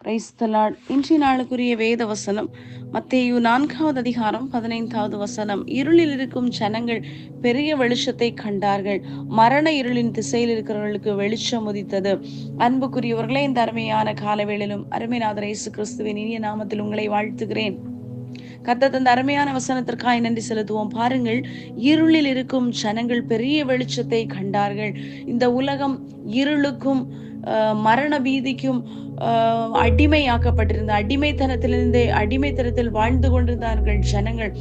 Praise the Lord. இன்றைய நாளுக்குரிய வேத வசனம் மத்தேயு 4வது அதிகாரம் 15வது வசனம். இருளில் இருக்கும் ஜனங்கள் பெரிய வெளிச்சத்தை கண்டார்கள், மரண இருளின் திசையில் இருக்கிறவர்களுக்கு வெளிச்சம் உதித்தது. அன்புக்குரியவர்களே, இந்த அருமையான காலவேளையிலும் அருமைநாதர் இயேசு கிறிஸ்துவின் இனிய நாமத்தில் உங்களை வாழ்த்துகிறேன். கர்த்தர் தந்த அருமையான வசனத்திற்காக நன்றி செலுத்துவோம். பாருங்கள், இருளில் இருக்கும் ஜனங்கள் பெரிய வெளிச்சத்தை கண்டார்கள். இந்த உலகம் இருளுக்கும் மரண பீதிக்கும் அடிமையாக்கப்பட்டிருந்த அடிமைத்தனத்திலிருந்தே அடிமைத்தனத்தில் வாழ்ந்து கொண்டிருந்தார்கள் ஜனங்கள்.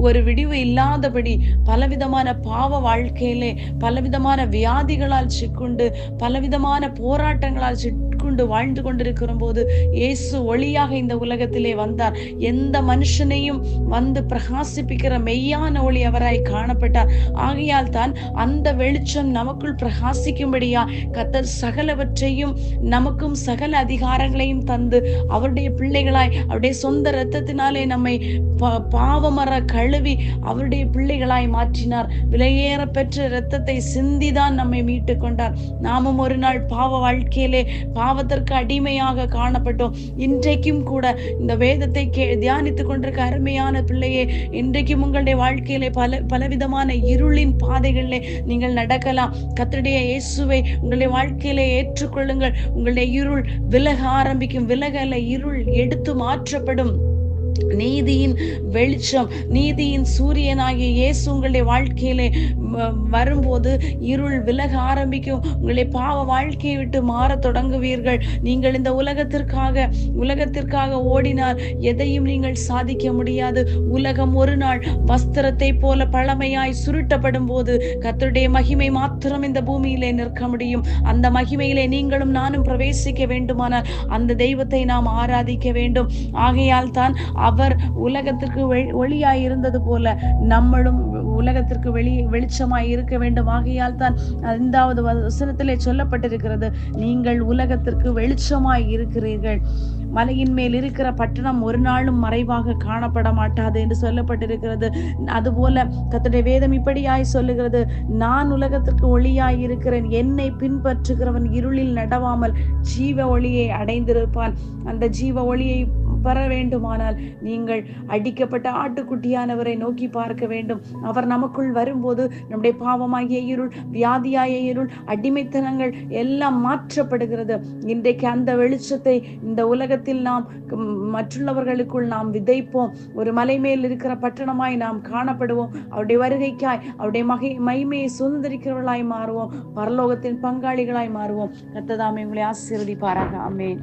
ஒரு விடிவு இல்லாதபடி பலவிதமான பாவ வாழ்க்கையிலே பலவிதமான வியாதிகளால் சிக்குண்டு பலவிதமான போராட்டங்களால் சிக்குண்டு வாழ்ந்து கொண்டிருக்கிற போது இயேசு ஒளியாக இந்த உலகத்திலே வந்தார். எந்த மனுஷனையும் வந்து பிரகாசிப்பிக்கிற மெய்யான ஒளி அவராய் காணப்பட்டார். ஆகையால் தான் அந்த வெளிச்சம் நமக்குள் பிரகாசிக்கும்படியா கர்த்தர் சகலவற்றையும் நமக்கும் சகல அதிகாரங்களையும் தந்து அவருடைய பிள்ளைகளாய் அவருடைய சொந்த இரத்தத்தினாலே நம்மை பாவமர கழுவி அவருடைய பிள்ளைகளாய் மாற்றினார். விலையேற பெற்ற இரத்தத்தை சிந்திதான் நம்மை மீட்டு கொண்டார். நாமும் ஒரு நாள் பாவ வாழ்க்கையிலே பாவத்திற்கு அடிமையாக காணப்பட்டோம். இன்றைக்கும் கூட இந்த வேதத்தை தியானித்துக் கொண்டிருக்க அருமையான பிள்ளையே, இன்றைக்கும் உங்களுடைய வாழ்க்கையிலே பலவிதமான இருளின் பாதைகளிலே நீங்கள் நடக்கலாம். கர்த்தருடைய இயேசுவை உங்களுடைய வாழ்க்கையிலே ஏற்றுக்கொள்ளுங்கள். உங்களுடைய இருள் விலக ஆரம்பிக்கும். விலகல, இருள் எடுத்து மாற்றப்படும். நீதியின் வெளிச்சம், நீதியின் சூரியனாகிய இயேசு உங்களுடைய வாழ்க்கையிலே வரும்போது இருள் விலக ஆரம்பிக்கும். உங்களுடைய பாவ வாழ்க்கையை விட்டு மாற தொடங்குவீர்கள். நீங்கள் இந்த உலகத்திற்காக ஓடினால் எதையும் நீங்கள் சாதிக்க முடியாது. உலகம் ஒரு நாள் வஸ்திரத்தை போல பழமையாய் சுருட்டப்படும் போது கர்த்தருடைய மகிமை மாத்திரம் இந்த பூமியிலே நிற்க முடியும். அந்த மகிமையிலே நீங்களும் நானும் பிரவேசிக்க வேண்டுமானால் அந்த தெய்வத்தை நாம் ஆராதிக்க வேண்டும். ஆகையால் தான் அவர் உலகத்திற்கு ஒளியாய் இருந்தது போல நம்மளும் உலகத்திற்கு வெளிச்சமாய் இருக்க வேண்டும். ஆகையால் தான் 5வது வசனத்திலே சொல்லப்பட்டிருக்கிறது, நீங்கள் உலகத்திற்கு வெளிச்சமாய் இருக்கிறீர்கள். மலையின் மேல் இருக்கிற பட்டணம் ஒரு நாளும் மறைவாக காணப்பட மாட்டாது என்று சொல்லப்பட்டிருக்கிறது. அதுபோல கர்த்தருடைய வேதம் இப்படியாய் சொல்லுகிறது, நான் உலகத்திற்கு ஒளியாய் இருக்கிறேன், என்னை பின்பற்றுகிறவன் இருளில் நடவாமல் ஜீவ ஒளியை அடைந்திருப்பான். அந்த ஜீவ ஒளியை பெற வேண்டுமானால் நீங்கள் அடிக்கப்பட்ட ஆட்டுக்குட்டியானவரை நோக்கி பார்க்க வேண்டும். அவர் நமக்குள் வரும்போது நம்முடைய பாவமாகிய இருள், வியாதியாகிய இருள், அடிமைத்தனங்கள் எல்லாம் மாற்றப்படுகிறது. இன்றைக்கு அந்த வெளிச்சத்தை இந்த உலகத்தில் நாம் மற்றவர்களுக்குள் நாம் விதைப்போம். ஒரு மலை மேல் இருக்கிற பட்டணமாய் நாம் காணப்படுவோம். அவருடைய வருகைக்காய் அவருடைய மகிமையை சுதந்திரிக்கிறவர்களாய் மாறுவோம். பரலோகத்தின் பங்காளிகளாய் மாறுவோம். கர்த்தர் தாமே உங்களை ஆசீர்வதிப்பாராக. ஆமென்.